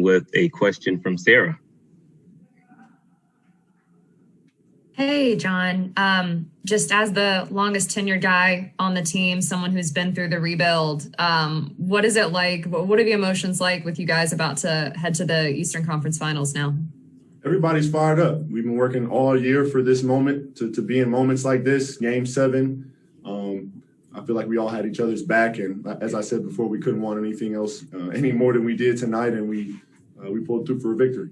with a question from Sarah. Hey, John. Just as the longest tenured guy on the team, someone who's been through the rebuild, what is it like? What are the emotions like with you guys about to head to the Eastern Conference Finals now? Everybody's fired up. We've been working all year for this moment, to be in moments like this, Game 7. I feel like we all had each other's back, and as I said before, we couldn't want anything else any more than we did tonight, and we pulled through for a victory.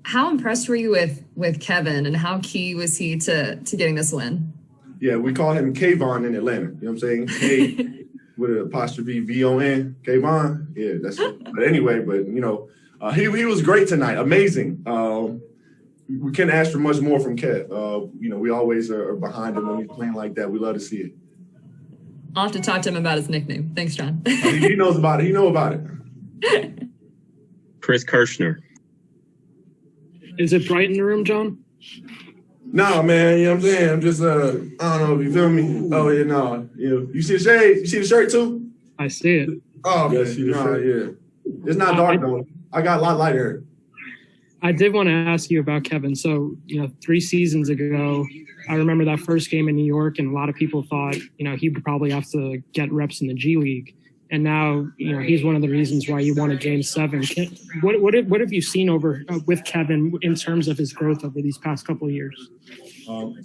How impressed were you with Kevin, and how key was he to getting this win? Yeah, we call him Kayvon in Atlanta. You know what I'm saying? K with an apostrophe V-O-N, Kayvon. Yeah, that's it. But anyway, he was great tonight. Amazing. We can't ask for much more from Kev. We always are behind him when he's playing like that. We love to see it. I'll have to talk to him about his nickname. Thanks, John. He knows about it. He knows about it. Chris Kirshner. Is it bright in the room, John? No, man. You know what I'm saying? I'm just, I don't know if you feel me. Oh, yeah, no. You see the shade? You see the shirt, too? I see it. Oh, okay. Yeah. It's not dark, though. I got a lot lighter hair. I did want to ask you about Kevin. So, 3 seasons ago, I remember that first game in New York, and a lot of people thought, he would probably have to get reps in the G League. And now, he's one of the reasons why you won a Game 7. What have you seen with Kevin in terms of his growth over these past couple of years?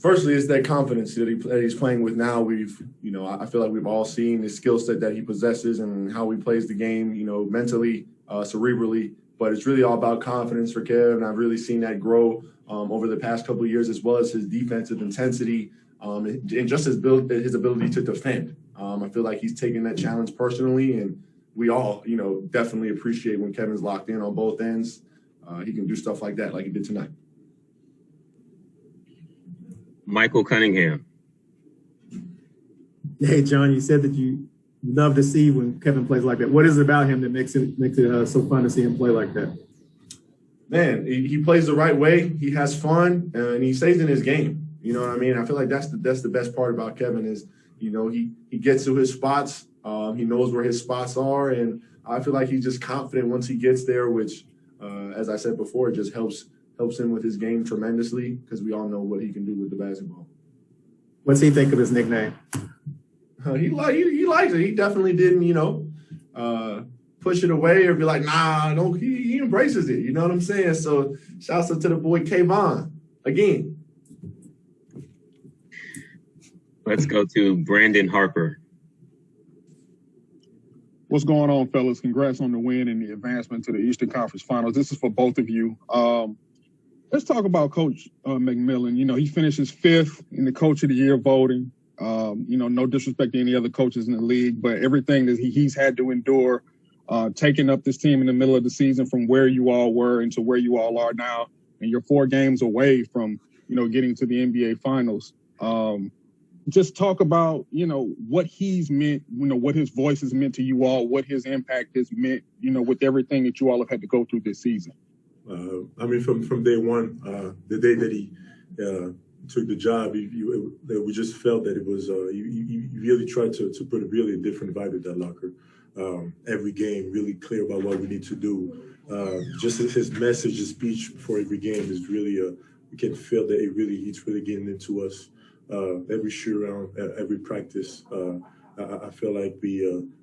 Firstly, it's that confidence that he's playing with now. I feel like we've all seen the skill set that he possesses and how he plays the game, mentally, cerebrally. But it's really all about confidence for Kev, and I've really seen that grow over the past couple of years, as well as his defensive intensity and just his ability to defend. I feel like he's taking that challenge personally, and we all, definitely appreciate when Kevin's locked in on both ends. He can do stuff like that, like he did tonight. Michael Cunningham. Hey, John, you said that you love to see when Kevin plays like that. What is it about him that makes it so fun to see him play like that? Man, he plays the right way. He has fun, and he stays in his game. You know what I mean? I feel like that's the best part about Kevin is, he gets to his spots. He knows where his spots are, and I feel like he's just confident once he gets there, which, as I said before, just helps him with his game tremendously because we all know what he can do with the basketball. What's he think of his nickname? He likes it. He definitely didn't, push it away or be like, nah, don't. He embraces it. You know what I'm saying? So shouts out to the boy Kayvon again. Let's go to Brandon Harper. What's going on, fellas? Congrats on the win and the advancement to the Eastern Conference Finals. This is for both of you. Let's talk about Coach McMillan. He finishes 5th in the Coach of the Year voting. No disrespect to any other coaches in the league, but everything that he's had to endure, taking up this team in the middle of the season from where you all were into where you all are now, and you're 4 games away from, getting to the NBA Finals. Just talk about, what he's meant, what his voice has meant to you all, what his impact has meant, with everything that you all have had to go through this season. From day one, the day that he took the job, we just felt that it was, he really tried to put a really different vibe in that locker. Every game, really clear about what we need to do. Just his message, his speech before every game is really, you can feel that he's really getting into us. Every shoot around, every practice, I feel like we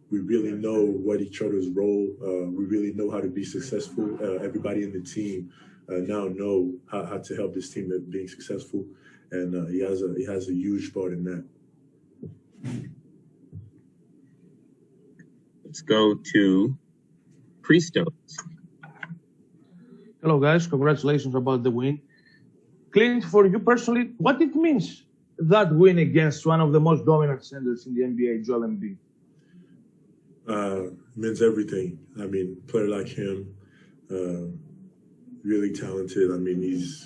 really know what each other's role. We really know how to be successful. Everybody in the team now know how to help this team at being successful, and he has a huge part in that. Let's go to Christos. Hello, guys. Congratulations about the win. Clint, for you personally, what it means, that win against one of the most dominant centers in the NBA, Joel Embiid? Means everything. Player like him, really talented.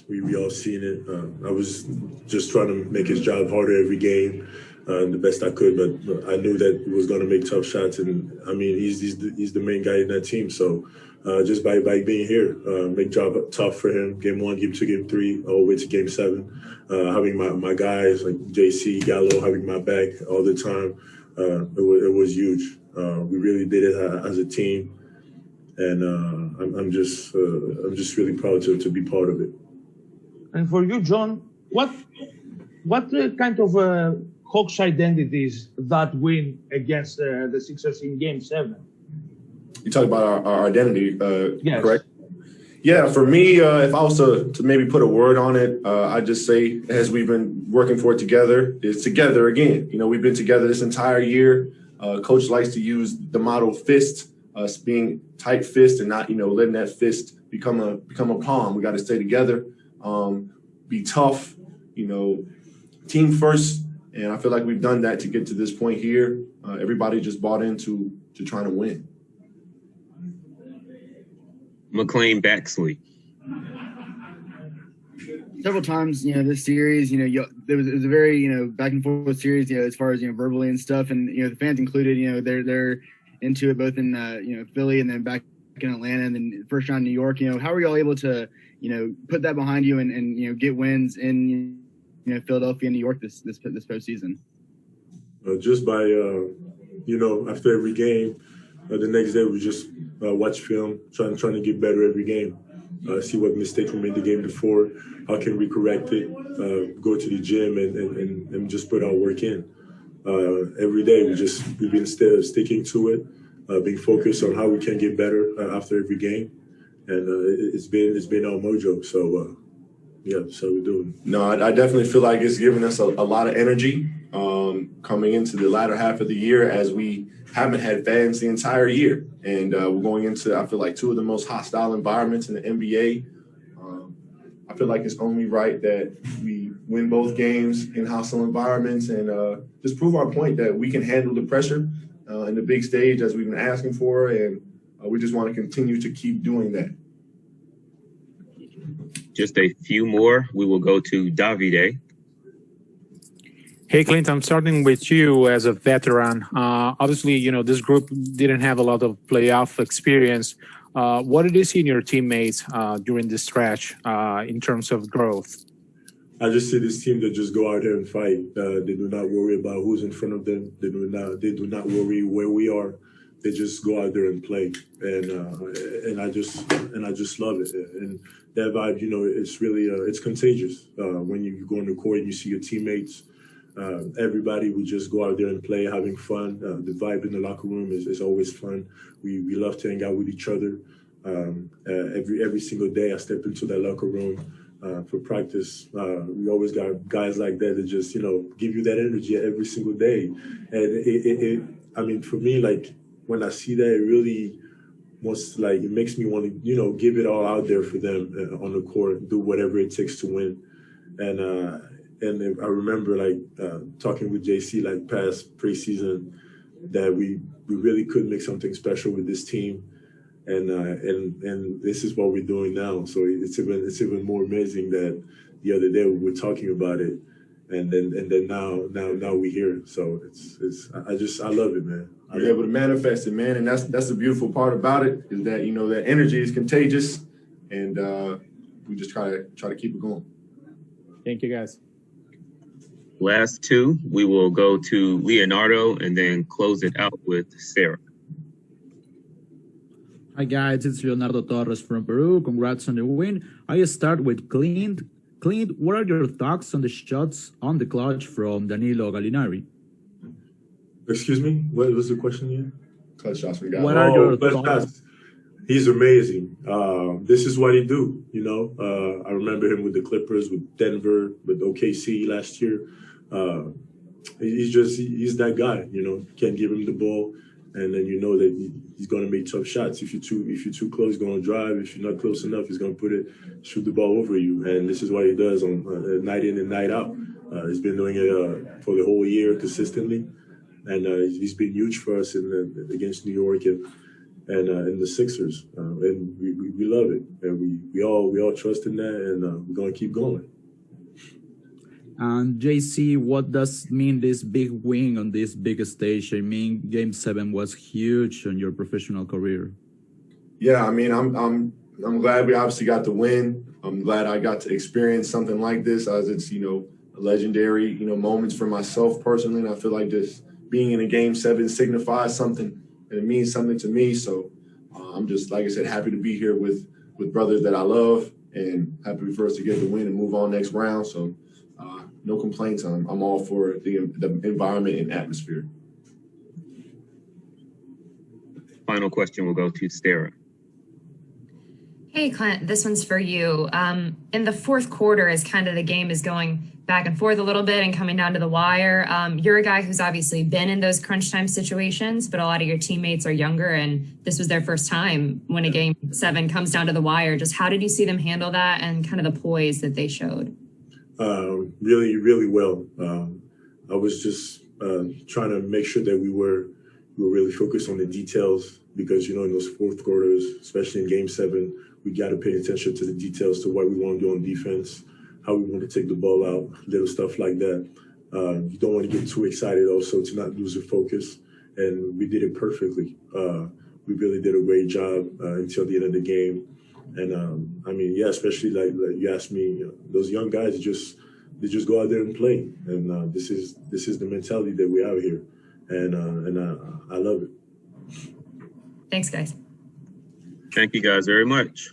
We all seen it. I was just trying to make his job harder every game, the best I could. But I knew that he was going to make tough shots, and he's the main guy in that team. So just by being here, make job tough for him. Game 1, Game 2, Game 3, all the way to Game 7. Having my guys like JC, Gallo, having my back all the time, it was huge. We really did it as a team, and I'm just really proud to be part of it. And for you, John, what kind of Hawks identity is that win against the Sixers in Game 7? You talk about our identity, Yes. correct? Yeah, for me, if I was to maybe put a word on it, I'd just say, as we've been working for it together, it's together again. You know, we've been together this entire year. Coach likes to use the motto fist, us being tight fist and not, letting that fist become a palm. We got to stay together, be tough, team first. And I feel like we've done that to get to this point here. Everybody just bought into trying to win. McLean Baxley. Several times, this series, it was a very, back and forth series, as far as, verbally and stuff. And, the fans included, they're into it both in, Philly and then back in Atlanta and then first round New York. How were y'all able to, put that behind you and get wins in, Philadelphia and New York this postseason? Just by, after every game, the next day we just watch film, trying to get better every game. See what mistakes we made the game before, how can we correct it, go to the gym and just put our work in. Every day we've been sticking to it, being focused on how we can get better after every game. And it's been our mojo. So, so we're doing. No, I definitely feel like it's given us a lot of energy coming into the latter half of the year, as we haven't had fans the entire year. And we're going into, I feel like, two of the most hostile environments in the NBA. I feel like it's only right that we win both games in hostile environments and just prove our point that we can handle the pressure in the big stage as we've been asking for. And we just want to continue to keep doing that. Just a few more. We will go to Davide. Hey, Clint, I'm starting with you as a veteran. Obviously, this group didn't have a lot of playoff experience. What did you see in your teammates during this stretch in terms of growth? I just see this team that just go out there and fight. They do not worry about who's in front of them. They do not worry where we are. They just go out there and play, and I just love it. And that vibe, it's really it's contagious. When you go on the court and you see your teammates. Everybody, we just go out there and play, having fun. The vibe in the locker room is always fun. We love to hang out with each other. Every single day I step into that locker room for practice. We always got guys like that just, give you that energy every single day. And for me, like, when I see that, it really it makes me want to, give it all out there for them on the court, do whatever it takes to win. And I remember talking with JC past preseason that we really could make something special with this team, and this is what we're doing now. So it's even more amazing that the other day we were talking about it, and then now we're here. So I love it, man. You're able to manifest it, man, and that's the beautiful part about it, is that that energy is contagious, and we just try to keep it going. Thank you, guys. Last two, we will go to Leonardo and then close it out with Sarah. Hi guys, it's Leonardo Torres from Peru. Congrats on the win. I start with Clint. Clint, what are your thoughts on the shots on the clutch from Danilo Gallinari? Excuse me? What was the question here? Clutch shots we got. What are your thoughts? He's amazing. This is what he do, I remember him with the Clippers, with Denver, with OKC last year. He's that guy, can't give him the ball, and then that he's going to make tough shots. If you're too close, he's going to drive. If you're not close enough, he's going to shoot the ball over you. And this is what he does on night in and night out. He's been doing it for the whole year consistently, and he's been huge for us against New York and the Sixers, and we love it, and we all trust in that, and we're going to keep going. And JC, what does mean this big win on this big stage? I mean, Game 7 was huge on your professional career. Yeah, I'm glad we obviously got the win. I'm glad I got to experience something like this, as it's legendary moments for myself personally, and I feel like just being in a Game 7 signifies something, and it means something to me. So I'm just, like I said, happy to be here with brothers that I love, and happy for us to get the win and move on next round. So no complaints. I'm all for the environment and atmosphere. Final question will go to Sarah. Hey, Clint, this one's for you. In the fourth quarter, as kind of the game is going back and forth a little bit and coming down to the wire, you're a guy who's obviously been in those crunch time situations, but a lot of your teammates are younger, and this was their first time when a game 7 comes down to the wire. Just how did you see them handle that and kind of the poise that they showed? Really, really well. I was just trying to make sure that we were really focused on the details, because, in those fourth quarters, especially in game 7, we got to pay attention to the details, to what we want to do on defense, how we want to take the ball out, little stuff like that. You don't want to get too excited also to not lose your focus. And we did it perfectly. We really did a great job until the end of the game. And especially like you asked me, those young guys they just go out there and play. And this is the mentality that we have here. And I love it. Thanks, guys. Thank you guys very much.